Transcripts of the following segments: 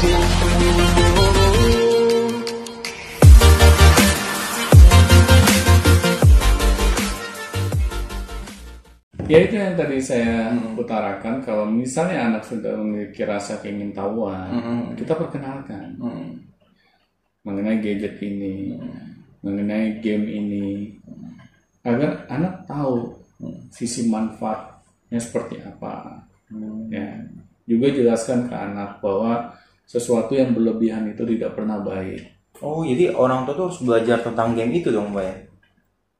Ya itu yang tadi saya utarakan, kalau misalnya anak sudah memiliki rasa keingintahuan, kita perkenalkan mengenai gadget ini, mengenai game ini, agar anak tahu sisi manfaatnya seperti apa. Ya, juga jelaskan ke anak bahwa sesuatu yang berlebihan itu tidak pernah baik. Oh, jadi orang tua tuh harus belajar tentang game itu dong, Pak ya?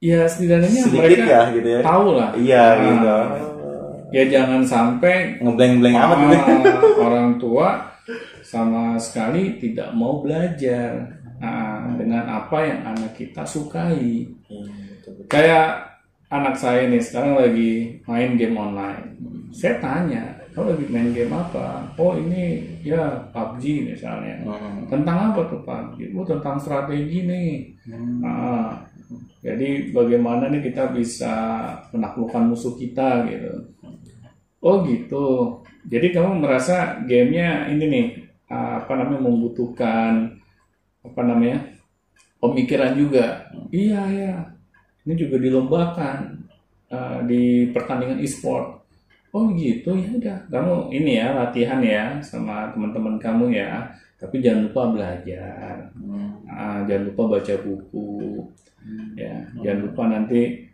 Ya setidaknya Sedikit mereka ya, gitu ya? tahu lah. Iya, gitu. Ya jangan sampai Ngeblank-blank amat gitu. orang tua sama sekali tidak mau belajar dengan apa yang anak kita sukai. Kayak anak saya nih sekarang lagi main game online. Saya tanya, kamu lagi main game apa? Oh ini ya PUBG misalnya. Tentang apa tuh PUBG? Oh tentang strategi nih. Jadi bagaimana nih kita bisa menaklukkan musuh kita gitu. Oh gitu. Jadi kamu merasa gamenya ini nih membutuhkan pemikiran juga. Iya ya. Ini juga dilombakan di pertandingan e-sport. Oh gitu, ya udah. Kamu ini ya latihan ya sama teman-teman kamu ya. Tapi jangan lupa belajar. Jangan lupa baca buku. Ya, jangan lupa nanti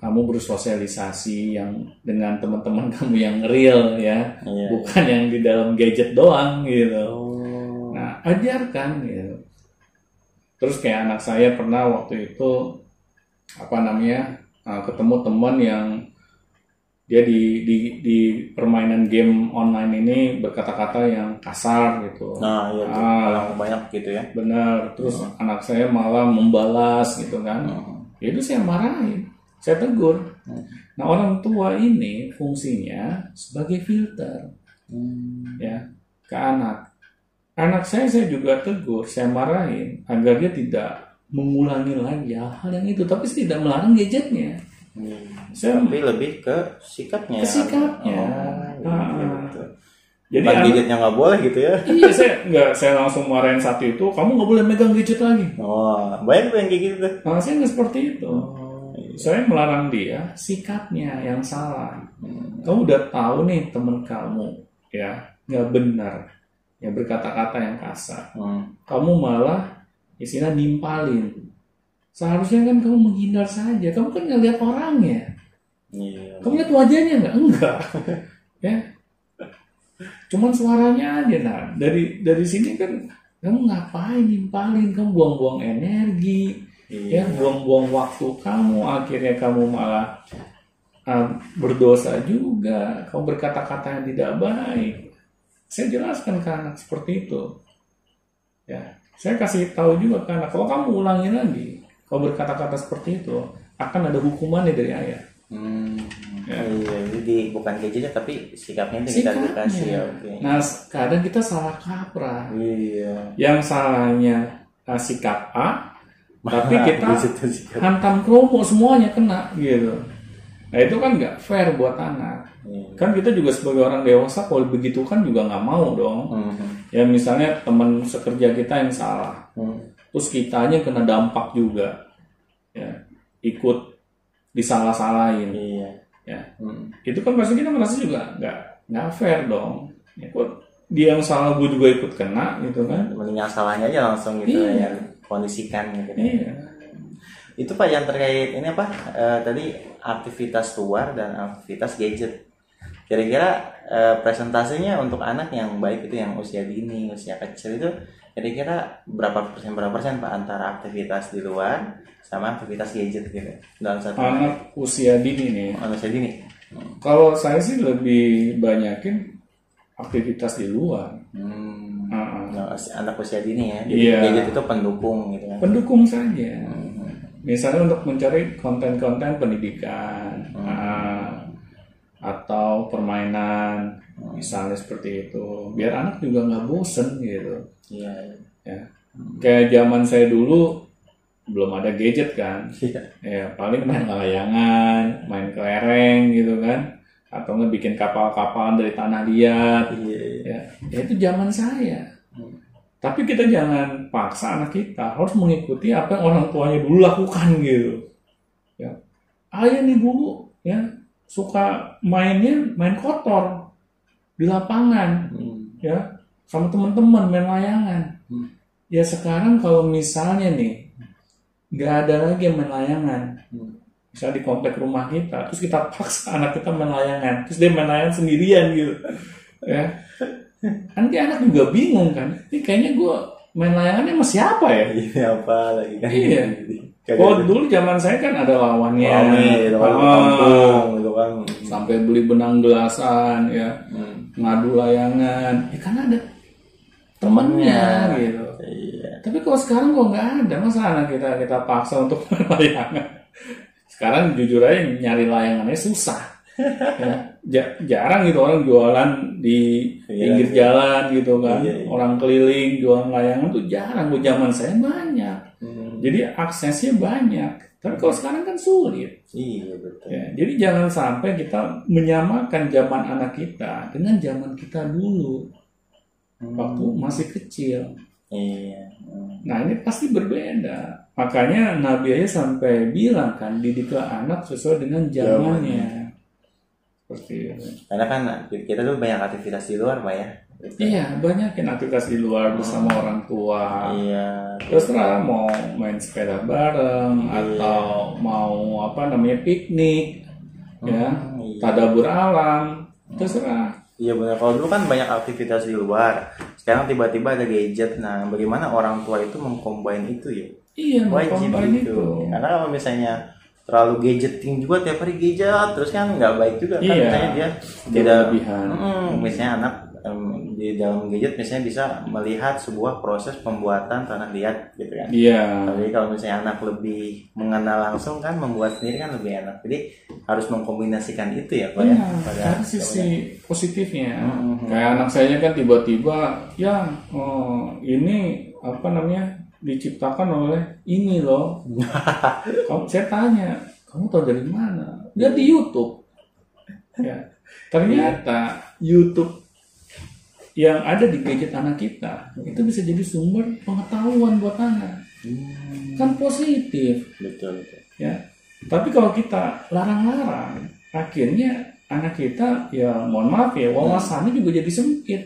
kamu bersosialisasi yang dengan teman-teman kamu yang real ya, bukan yang di dalam gadget doang gitu. Nah, ajarkan gitu. Terus kayak anak saya pernah waktu itu ketemu teman yang dia di permainan game online ini berkata-kata yang kasar gitu. Nah, iya tuh, kalau banyak gitu ya. Benar. Terus anak saya malah membalas gitu kan. Itu saya marahin, saya tegur. Nah, orang tua ini fungsinya sebagai filter ya ke anak. Anak saya juga tegur, saya marahin agar dia tidak mengulangi lagi hal yang itu, tapi tidak melarang gadgetnya. Tapi lebih ke sikapnya. Gitu. Jadi gadgetnya nggak boleh gitu ya? Iya, saya langsung marahin satu itu. Kamu nggak boleh megang gadget lagi. Oh, banyak yang kayak gitu. Nah, saya nggak seperti itu. Saya melarang dia sikapnya yang salah. Kamu udah tahu nih teman kamu ya nggak benar, ya berkata-kata yang kasar. Kamu malah istilah nimpalin. Seharusnya kan kamu menghindar saja. Kamu kan nggak lihat orangnya. Kamu lihat wajahnya nggak? Enggak. Ya. Cuman suaranya aja. Nah, dari sini kan kamu ngapain nimpalin? Kamu buang-buang energi, ya buang-buang waktu kamu. Akhirnya kamu malah berdosa juga. Kamu berkata-kata yang tidak baik. Saya jelaskan ke anak seperti itu. Ya, saya kasih tahu juga ke anak, kalau kamu ulangi lagi, kalau berkata-kata seperti itu, akan ada hukumannya dari ayah. Jadi bukan gadgetnya tapi sikapnya itu kita dikasih. Nah, kadang kita salah kaprah. Yang salahnya sikap A, tapi kita hantam kromo semuanya kena gitu. Nah itu kan nggak fair buat anak. Kan kita juga sebagai orang dewasa kalau begitu kan juga nggak mau dong. Ya misalnya teman sekerja kita yang salah, terus kitanya kena dampak juga, ya ikut disalah-salahin. Ya, itu kan pasti kita merasa juga nggak fair dong. Ya, kok dia yang salah gue juga ikut kena gitu kan? Mending salahnya aja langsung gitu ya, kondisikan gitu. Itu Pak yang terkait ini apa? Tadi aktivitas luar dan aktivitas gadget. Kira-kira presentasinya untuk anak yang baik itu yang usia dini, usia kecil itu kira-kira berapa persen Pak antara aktivitas di luar sama aktivitas gadget gitu dalam satu anak usia dini nih? Usia dini. Kalau saya sih lebih banyakin aktivitas di luar. Anak usia dini ya. Jadi gadget itu pendukung gitu kan. Pendukung saja. Misalnya untuk mencari konten-konten pendidikan atau permainan, misalnya seperti itu. Biar anak juga nggak bosen gitu. Ya. Kayak zaman saya dulu belum ada gadget kan. Ya paling main layangan, main kelereng gitu kan. atau nggak bikin kapal-kapalan dari tanah liat. Iya. Ya itu zaman saya. Tapi kita jangan paksa anak kita harus mengikuti apa yang orang tuanya dulu lakukan gitu. Ya, ayah nih dulu ya suka main kotor di lapangan, ya sama teman-teman main layangan. Ya sekarang kalau misalnya nih nggak ada lagi yang main layangan, misalnya di komplek rumah kita, terus kita paksa anak kita main layangan, terus dia main layangan sendirian gitu, ya. Nanti anak juga bingung kan, ini kayaknya gue main layangannya sama siapa ya? Ini apa lagi kan? Iya. Oh dulu zaman saya kan ada lawannya, kampung gitu kan. Sampai beli benang gelasan, ya, ngadu layangan, ya kan ada temennya gitu. Iya. Tapi kalau sekarang kok nggak ada, masa anak kita paksa untuk main layangan? Sekarang jujur aja nyari layangannya susah. Ya, jarang gitu orang jualan di pinggir jalan gitu kan. Orang keliling jualan layangan tuh jarang. Di zaman saya banyak. Jadi aksesnya banyak. Tapi kalau sekarang kan sulit. Iya betul. Ya, jadi jangan sampai kita menyamakan zaman anak kita dengan zaman kita dulu waktu masih kecil. Iya. Nah ini pasti berbeda. Makanya Nabi aja sampai bilang kan didiklah anak sesuai dengan zamannya. Seperti itu. Karena kan kita tuh banyak aktivitas di luar Pak ya. Gitu. Iya, banyakin aktivitas di luar bersama orang tua. Iya. Terus terang mau main sepeda bareng atau mau piknik, ya, tadabur alam, terserah. Iya benar. Kalau dulu kan banyak aktivitas di luar. Sekarang tiba-tiba ada gadget. Nah, bagaimana orang tua itu mengcombine itu ya? Iya, wajib itu. Karena kalau misalnya terlalu gadgeting juga tiap hari gadget, terus kan nggak baik juga kan. Misalnya dia tidak lebihan. Misalnya anak di dalam gadget misalnya bisa melihat sebuah proses pembuatan tanah liat gitu kan. Iya. Tapi kalau misalnya anak lebih mengenal langsung kan membuat sendiri kan lebih enak. Jadi harus mengkombinasikan itu ya Pak ya. Pada sisi positifnya. Kayak anak saya kan tiba-tiba ini diciptakan oleh ini loh. Saya tanya, kamu tahu dari mana? Dia di YouTube. Ya. Ternyata YouTube yang ada di gadget anak kita itu bisa jadi sumber pengetahuan buat anak. Kan positif. Betul. Ya. Tapi kalau kita larang-larang, akhirnya anak kita ya mohon maaf ya wawasannya juga jadi sempit.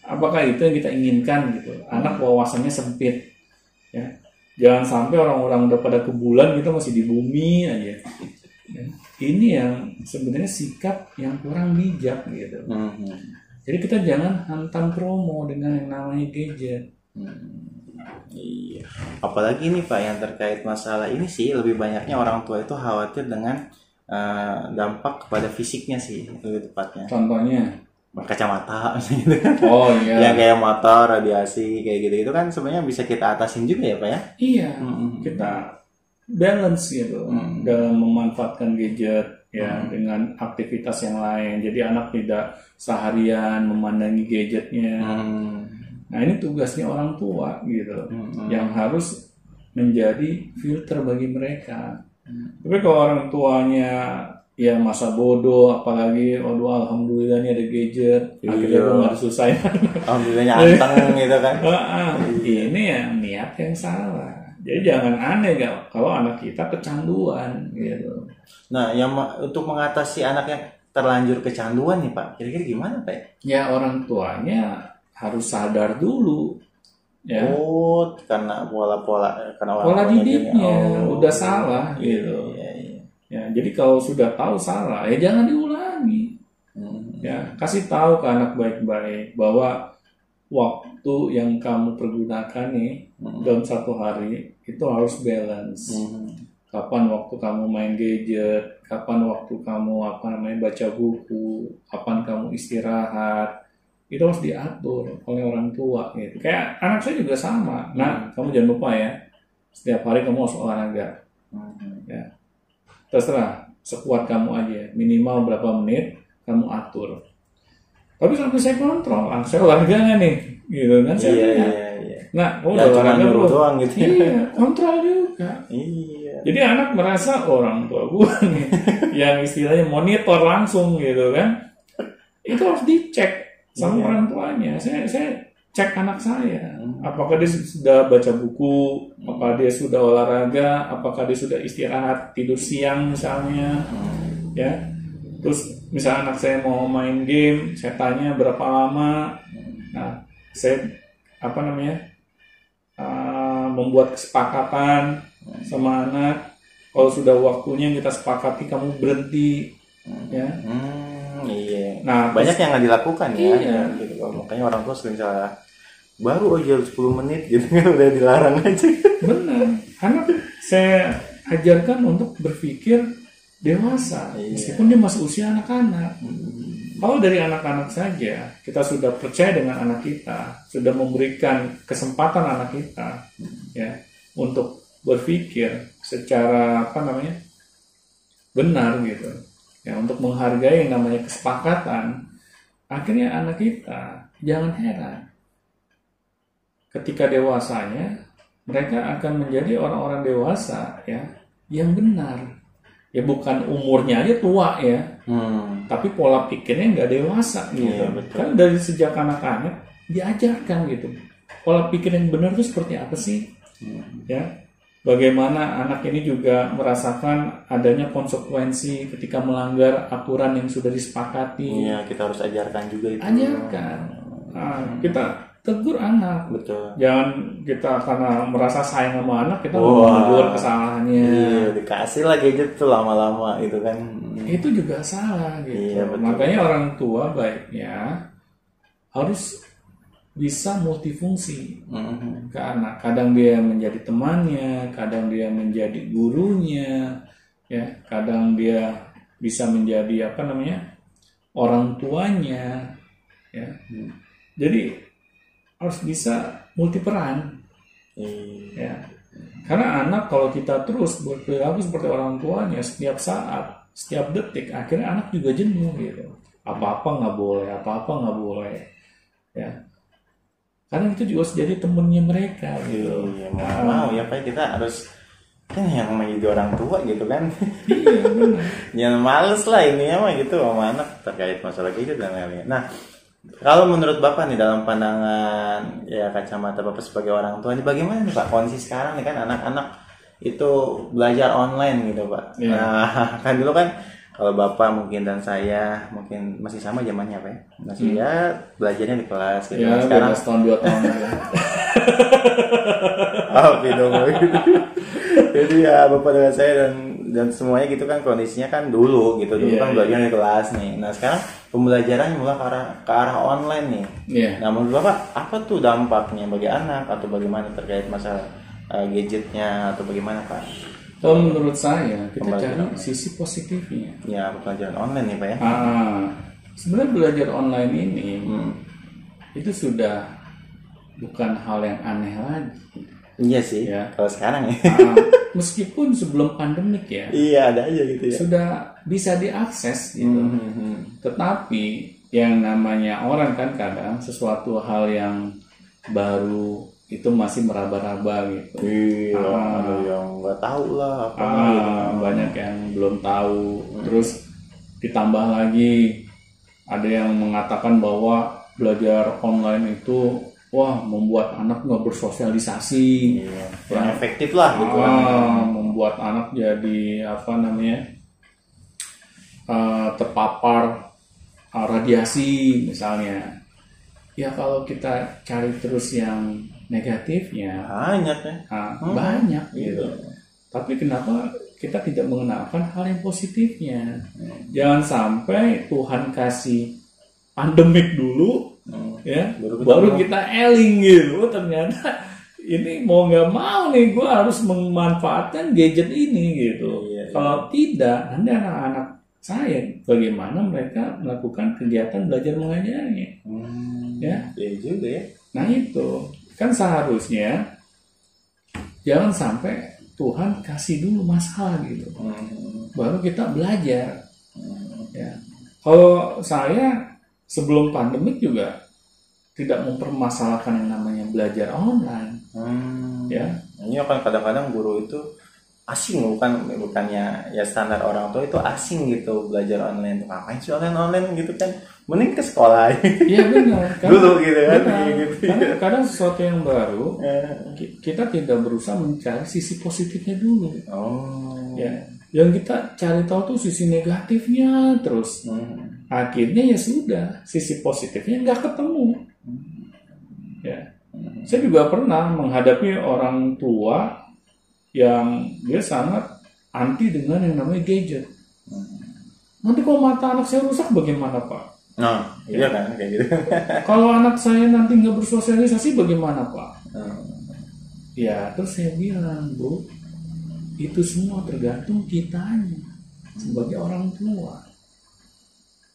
Apakah itu yang kita inginkan gitu? Anak wawasannya sempit. Ya. Jangan sampai orang-orang udah pada ke bulan kita masih di bumi aja. Ya. Ini yang sebenarnya sikap yang kurang bijak gitu. Jadi kita jangan hantam promo dengan yang namanya gadget. Iya. Apalagi nih Pak yang terkait masalah ini sih lebih banyaknya orang tua itu khawatir dengan dampak kepada fisiknya sih lebih tepatnya. Contohnya kacamata gitu kan. Oh iya. Yang kayak motor, radiasi kayak gitu itu kan sebenarnya bisa kita atasin juga ya Pak ya. Iya. Kita balance gitu dalam memanfaatkan gadget ya dengan aktivitas yang lain. Jadi anak tidak seharian memandangi gadgetnya. Nah ini tugasnya orang tua gitu, yang harus menjadi filter bagi mereka. Tapi kalau orang tuanya ya masa bodoh, apalagi alhamdulillah nih ada gadget, akhirnya gue nggak disusahin. Alhamdulillahnya anteng gitu kan. Ini ya niat yang salah. Jadi jangan aneh kalau anak kita kecanduan gitu. Nah, yang untuk mengatasi anak yang terlanjur kecanduan nih Pak, kira-kira gimana Pak? Ya orang tuanya harus sadar dulu. Ya. Oh, karena pola didiknya udah salah gitu. Iya. Ya, jadi kalau sudah tahu salah, ya jangan diulangi. Ya, kasih tahu ke anak baik-baik bahwa waktu yang kamu pergunakan nih dalam satu hari itu harus balance. Kapan waktu kamu main gadget, kapan waktu kamu baca buku, kapan kamu istirahat, itu harus diatur oleh orang tua gitu. Kayak anak saya juga sama. Nah, kamu jangan lupa ya, setiap hari kamu harus olahraga. Ya, terserah sekuat kamu aja, minimal berapa menit kamu atur. Tapi sampai saya kontrol, saya olahraga nggak nih? gitu kan saya Iya, lihat. iya, iya. Nah, Ya, cuma nyuruh doang gitu. Iya, kontrol juga. Iya. Jadi anak merasa orang tua gue nih, yang istilahnya monitor langsung gitu kan, itu harus dicek sama orang tuanya. Saya cek anak saya, apakah dia sudah baca buku, apakah dia sudah olahraga, apakah dia sudah istirahat tidur siang misalnya, ya. Terus misalnya anak saya mau main game, saya tanya berapa lama. Nah, saya membuat kesepakatan sama anak, kalau sudah waktunya kita sepakati kamu berhenti, ya. Iya. Nah, Banyak yang nggak dilakukan ya. Iya. Gitu. Makanya orang tua sering salah. Baru aja 10 menit gitu kan udah dilarang aja. Benar. Anak saya ajarkan untuk berpikir dewasa, Iya. meskipun dia masih usia anak-anak. Kalau dari anak-anak saja kita sudah percaya dengan anak kita, sudah memberikan kesempatan anak kita, ya, untuk berpikir secara benar gitu, ya, untuk menghargai yang namanya kesepakatan. Akhirnya anak kita jangan heran ketika dewasanya mereka akan menjadi orang-orang dewasa, ya, yang benar. Ya bukan umurnya aja tua ya, tapi pola pikirnya nggak dewasa gitu. Iya, betul. Kan dari sejak anak-anak diajarkan gitu, pola pikir yang benar itu seperti apa sih, ya. Bagaimana anak ini juga merasakan adanya konsekuensi ketika melanggar aturan yang sudah disepakati. Iya, kita harus ajarkan juga itu. Ajarkan. Nah, kita tegur anak. Betul. Jangan kita karena merasa sayang sama anak kita menegur kesalahannya. Iya, dikasih lah gadget tuh lama-lama itu kan. Itu juga salah gitu. Iya, betul. Makanya orang tua baiknya harus bisa multifungsi ke anak. Kadang dia menjadi temannya, kadang dia menjadi gurunya, ya. Kadang dia bisa menjadi orang tuanya, ya. Jadi harus bisa multiperan, ya. Karena anak kalau kita terus berperilaku seperti orang tuanya setiap saat, setiap detik, akhirnya anak juga jenuh gitu. Apa-apa nggak boleh, ya. Karena itu juga harus jadi temennya mereka gitu. Iya, mau ya Pak, kita harus kan yang menjadi orang tua gitu kan. Iya benar. Jangan males lah ini ya mah gitu sama anak terkait masalah gitu dan lain-lain. Nah, kalau menurut Bapak nih dalam pandangan ya kacamata Bapak sebagai orang tua, ini bagaimana nih Pak kondisi sekarang nih kan anak-anak itu belajar online gitu Pak. Iya. Nah, kan dulu kan kalau Bapak mungkin dan saya mungkin masih sama zamannya Pak ya. Masih ya belajarnya di kelas gitu. Ya, Nah, sekarang beda setahun 2 tahun ya. dong gitu. Jadi ya Bapak dengan saya dan semuanya gitu kan kondisinya kan dulu gitu. Dulu Iya, kan belajar di kelas nih. Nah, sekarang pembelajaran mulai ke arah online nih. Iya. Nah, menurut Bapak apa tuh dampaknya bagi anak atau bagaimana terkait masalah gadgetnya atau bagaimana Pak? Kalau menurut saya kita Pembelajaran. cari sisi positifnya. Ya, pembelajaran online nih Pak ya. Sebenarnya belajar online ini itu sudah bukan hal yang aneh lagi. Iya sih. Ya. Kalau sekarang ya. Meskipun sebelum pandemik ya, Iya, ada aja gitu ya. sudah bisa diakses gitu. Tetapi yang namanya orang kan kadang sesuatu hal yang baru itu masih meraba-raba gitu. Iya, ada yang nggak tahu lah apa. Banyak yang belum tahu. Terus ditambah lagi ada yang mengatakan bahwa belajar online itu membuat anak nggak bersosialisasi. Iya, kurang efektif lah gitu kan. Membuat anak jadi terpapar radiasi misalnya. Ya kalau kita cari terus yang negatifnya Banyak ya. banyak gitu. Tapi kenapa kita tidak mengenalkan hal yang positifnya? Jangan sampai Tuhan kasih pandemik dulu, ya, baru kita eling gitu. Ternyata ini mau nggak mau nih, gue harus memanfaatkan gadget ini gitu. Iya. Kalau tidak, nanti anak-anak saya bagaimana mereka melakukan kegiatan belajar mengajarnya, ya? Iya juga ya. Nah itu kan seharusnya jangan sampai Tuhan kasih dulu masalah gitu, baru kita belajar. Ya. Kalau saya sebelum pandemik juga tidak mempermasalahkan yang namanya belajar online. Ya, ini kan kadang-kadang guru itu asing, bukannya ya standar orang tua itu asing gitu belajar online. Ngapain sih online gitu kan, mending ke sekolah. Iya benar dulu gitu kan. Gitu. Karena kadang sesuatu yang baru kita tidak berusaha mencari sisi positifnya dulu. Ya, yang kita cari tahu tuh sisi negatifnya terus. Akhirnya ya sudah, sisi positifnya nggak ketemu. Ya, saya juga pernah menghadapi orang tua yang dia sangat anti dengan yang namanya gadget. Nanti kalau mata anak saya rusak bagaimana Pak? Iya kan kayak gitu. Kalau anak saya nanti nggak bersosialisasi bagaimana Pak? Ya terus saya bilang, Bu, itu semua tergantung kitanya sebagai orang tua.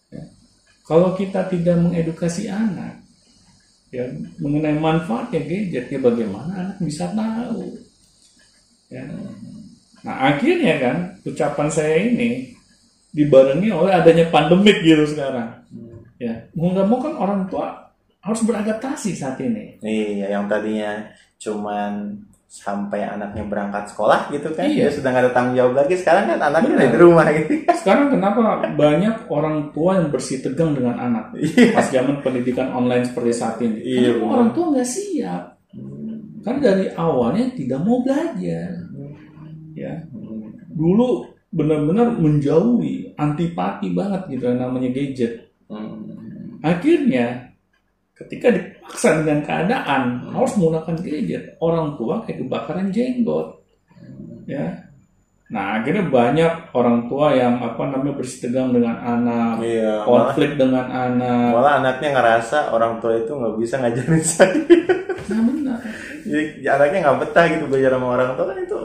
Ya. Kalau kita tidak mengedukasi anak ya mengenai manfaatnya gadget, ya bagaimana anak bisa tahu? Ya. Nah akhirnya kan ucapan saya ini dibarengi oleh adanya pandemik gitu sekarang. Ya mau nggak mau kan orang tua harus beradaptasi saat ini. Iya, yang tadinya cuman sampai anaknya berangkat sekolah gitu kan, dia sudah nggak ada tanggung jawab lagi. Sekarang kan anaknya ada di rumah gitu. Sekarang kenapa banyak orang tua yang bersih tegang dengan anak pas zaman pendidikan online seperti saat ini? Karena orang tua nggak siap. Kan dari awalnya tidak mau belajar, ya. Dulu benar-benar menjauhi, antipati banget gitu yang namanya gadget. Akhirnya, ketika dipaksa dengan keadaan harus menggunakan gadget, orang tua kayak kebakaran jenggot, ya. Nah akhirnya banyak orang tua yang bersih tegang dengan anak, konflik dengan anak. Malah anaknya ngerasa orang tua itu nggak bisa ngajarin saya. Nah benar. Jadi anaknya nggak betah gitu belajar sama orang tua, kan itu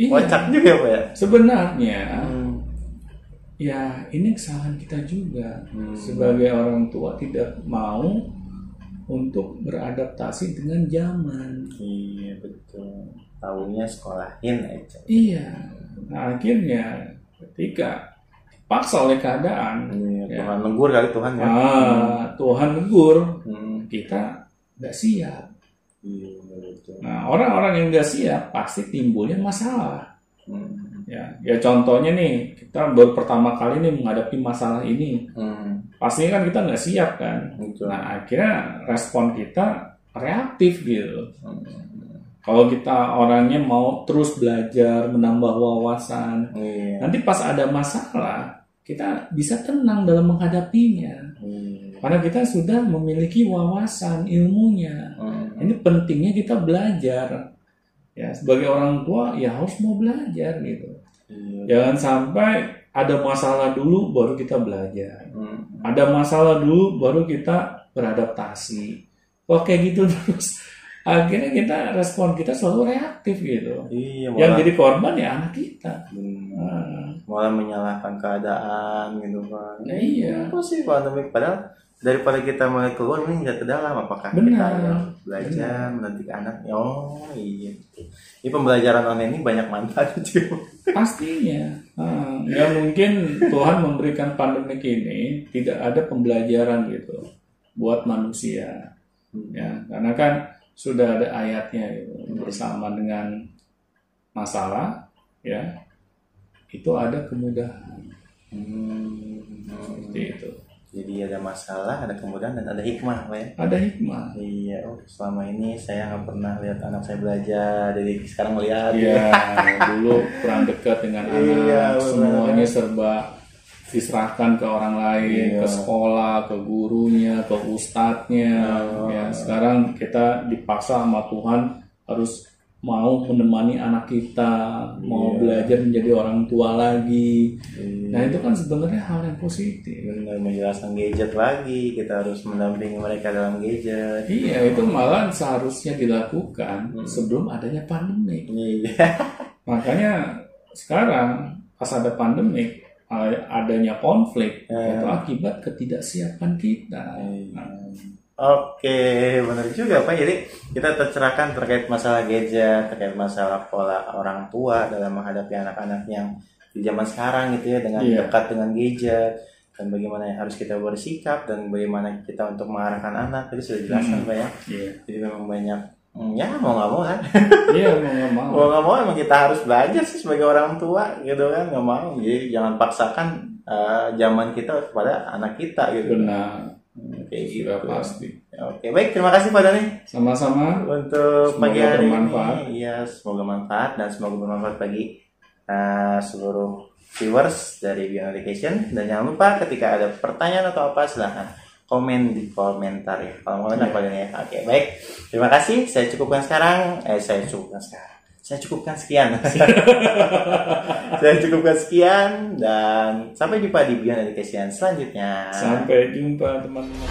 kocak juga Pak ya. Sebenarnya ya ini kesalahan kita juga sebagai orang tua, tidak mau untuk beradaptasi dengan zaman. Iya betul. Taunya sekolahin aja. Iya. Nah akhirnya ketika dipaksa oleh keadaan, Tuhan negur kali Tuhan ya. Tuhan negur, kita nggak siap. Iya, betul. Nah orang-orang yang nggak siap pasti timbulnya masalah. Ya contohnya nih, kita baru pertama kali nih menghadapi masalah ini, pastinya kan kita nggak siap kan. Nah akhirnya respon kita reaktif gitu. Kalau kita orangnya mau terus belajar, menambah wawasan, nanti pas ada masalah kita bisa tenang dalam menghadapinya. Karena kita sudah memiliki wawasan, ilmunya. Ini pentingnya kita belajar. Ya, sebagai orang tua ya harus mau belajar gitu. Jangan sampai ada masalah dulu baru kita belajar. Ada masalah dulu baru kita beradaptasi. Kok kayak gitu terus, akhirnya respon kita selalu reaktif gitu. Yang jadi korban ya anak kita. Malah menyalahkan keadaan gitu kan. Iya. Apa sih pandemi? Padahal daripada kita mulai keluar ini nggak ke dalam, apakah kita belajar mendidik anak? Iya. Ini pembelajaran online ini banyak manfaat juga. Pastinya. Ya mungkin Tuhan memberikan pandemik ini tidak ada pembelajaran gitu buat manusia. Ya, karena kan sudah ada ayatnya gitu, bersama dengan masalah, ya itu ada kemudahan. Seperti itu. Jadi ada masalah, ada kemudahan, dan ada hikmah, Pak ya? Ada hikmah. Iya, selama ini saya nggak pernah lihat anak saya belajar, jadi sekarang melihat. Iya, dulu kurang dekat dengan anak, semuanya serba diserahkan ke orang lain, ke sekolah, ke gurunya, ke ustadznya. Ya, sekarang kita dipaksa sama Tuhan harus mau menemani anak kita, mau belajar menjadi orang tua lagi. Nah itu kan sebenarnya hal yang positif. Benar, menjelaskan gadget lagi, kita harus mendampingi mereka dalam gadget. Iya, itu malah seharusnya dilakukan sebelum adanya pandemik. Makanya sekarang pas ada pandemik, adanya konflik, itu akibat ketidaksiapan kita. Oke, benar juga Pak. Jadi kita tercerahkan terkait masalah gadget, terkait masalah pola orang tua dalam menghadapi anak-anak yang di zaman sekarang gitu ya, dengan dekat dengan gadget. dan bagaimana yang harus kita bersikap dan bagaimana kita untuk mengarahkan anak itu sudah dijelaskan Pak ya. Jadi memang banyak ya mau nggak mau kan. Iya mau nggak mau. Mau nggak mau emang kita harus belajar sih sebagai orang tua gitu kan, nggak mau. Jadi jangan paksakan zaman kita kepada anak kita gitu. Benar. Kayak gitu. Pasti. Oke, baik, terima kasih Pak Dani. Sama-sama. Untuk pagi Semoga hari bermanfaat. ini, ya semoga manfaat dan semoga bermanfaat bagi seluruh viewers dari Beyond Education. Dan jangan lupa ketika ada pertanyaan atau apa silahkan komen di komentar ya. Kalau komentar Pak Dani ya. Oke, baik. Terima kasih. Saya cukupkan sekarang. Saya cukupkan sekian. Saya cukupkan sekian dan sampai jumpa di Beyond Education selanjutnya. Sampai jumpa teman-teman.